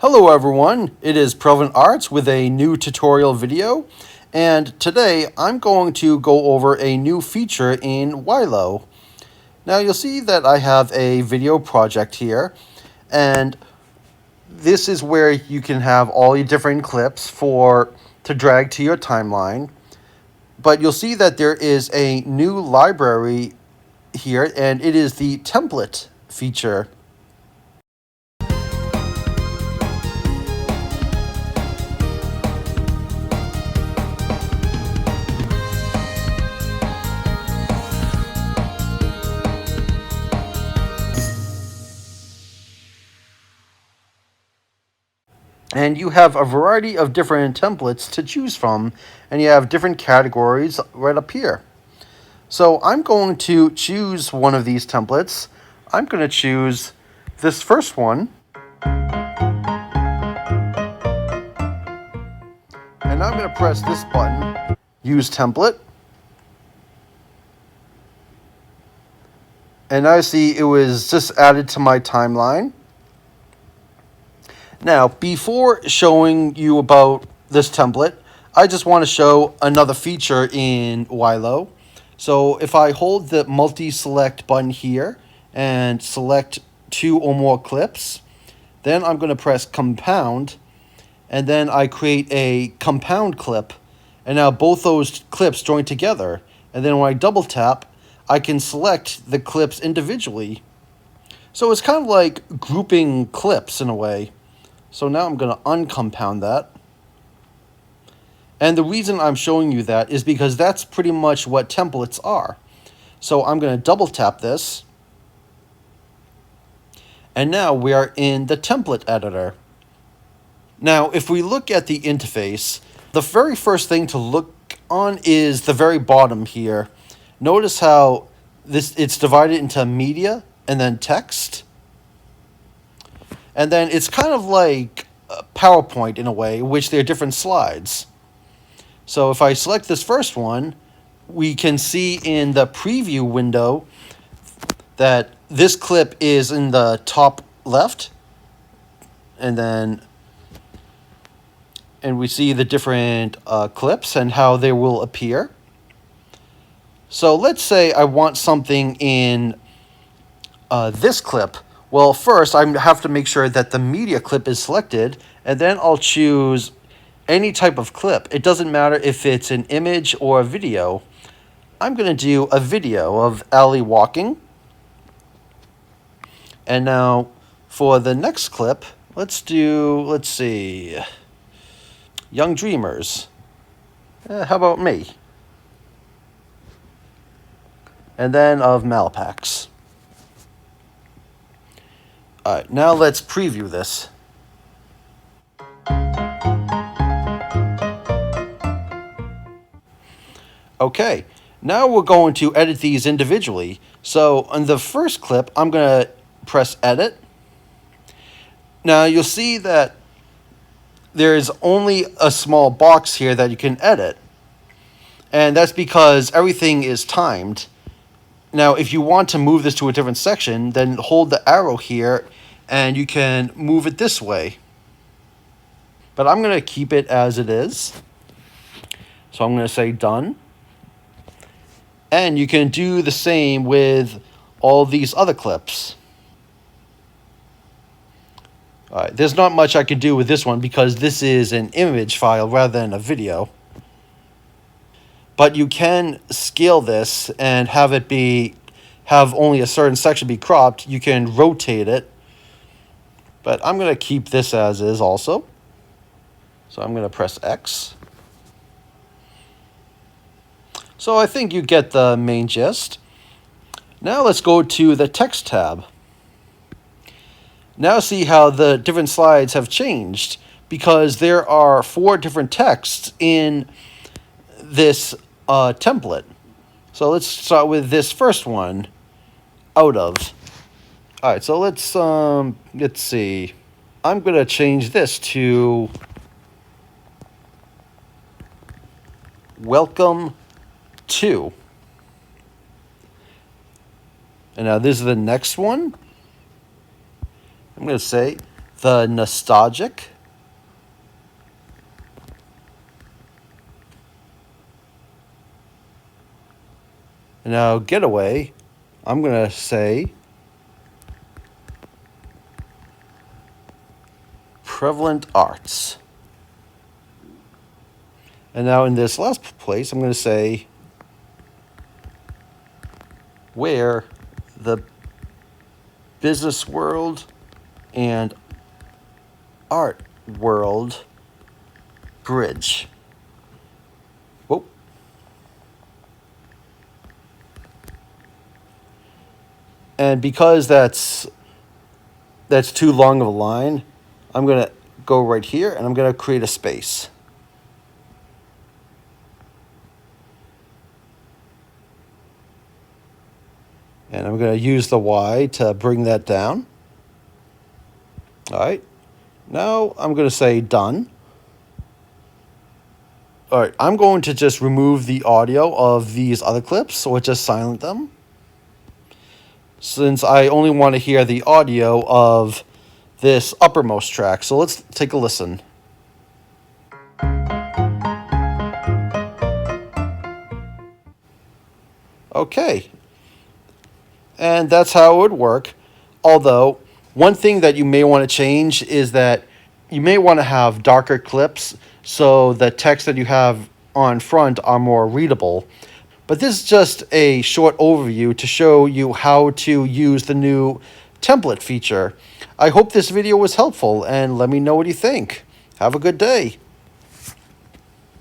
Hello everyone, it is DeviantArt with a new tutorial video, and today I'm going to go over a new feature in Weilo. Now you'll see that I have a video project here, and this is where you can have all your different clips to drag to your timeline. But you'll see that there is a new library here, and it is the template feature. And you have a variety of different templates to choose from, and you have different categories right up here. So I'm going to choose one of these templates. I'm going to choose this first one. And I'm going to press this button, Use Template. And I see it was just added to my timeline. Now, before showing you about this template, I just want to show another feature in Weilo. So if I hold the multi-select button here and select 2 or more clips, then I'm going to press compound, and then I create a compound clip, and now both those clips join together. And then when I double tap, I can select the clips individually. So it's kind of like grouping clips in a way. So now I'm going to uncompound that. And the reason I'm showing you that is because that's pretty much what templates are. So I'm going to double tap this. And now we are in the template editor. Now, if we look at the interface, the very first thing to look on is the very bottom here. Notice how it's divided into media and then text. And then it's kind of like PowerPoint in a way, in which there are different slides. So if I select this first one, we can see in the preview window that this clip is in the top left. And we see the different clips and how they will appear. So let's say I want something in this clip. Well, first I have to make sure that the media clip is selected, and then I'll choose any type of clip. It doesn't matter if it's an image or a video. I'm going to do a video of Allie walking. And now for the next clip, let's see, Young Dreamers. How about me? And then of Malpax. Alright, now let's preview this. Okay, now we're going to edit these individually. So on the first clip, I'm going to press Edit. Now you'll see that there's only a small box here that you can edit. And that's because everything is timed. Now, if you want to move this to a different section, then hold the arrow here, and you can move it this way. But I'm going to keep it as it is. So I'm going to say Done. And you can do the same with all these other clips. All right, there's not much I can do with this one because this is an image file rather than a video. But you can scale this and have only a certain section be cropped. You can rotate it. But I'm going to keep this as is also. So I'm going to press X. So I think you get the main gist. Now let's go to the text tab. Now see how the different slides have changed because there are 4 different texts in this template. So let's start with this first one, out of. All right, so let's see. I'm going to change this to welcome to. And now this is the next one. I'm going to say the nostalgic, and now getaway, I'm going to say prevalent arts. And now in this last place, I'm going to say where the business world and art world bridge. Whoa. And because that's too long of a line, I'm going to go right here and I'm going to create a space. And I'm going to use the Y to bring that down. All right. Now I'm going to say done. All right. I'm going to just remove the audio of these other clips, so it just silent them, since I only want to hear the audio of this uppermost track. So let's take a listen. Okay. And that's how it would work. Although, one thing that you may want to change is that you may want to have darker clips so the text that you have on front are more readable. But this is just a short overview to show you how to use the new template feature. I hope this video was helpful, and let me know what you think. Have a good day.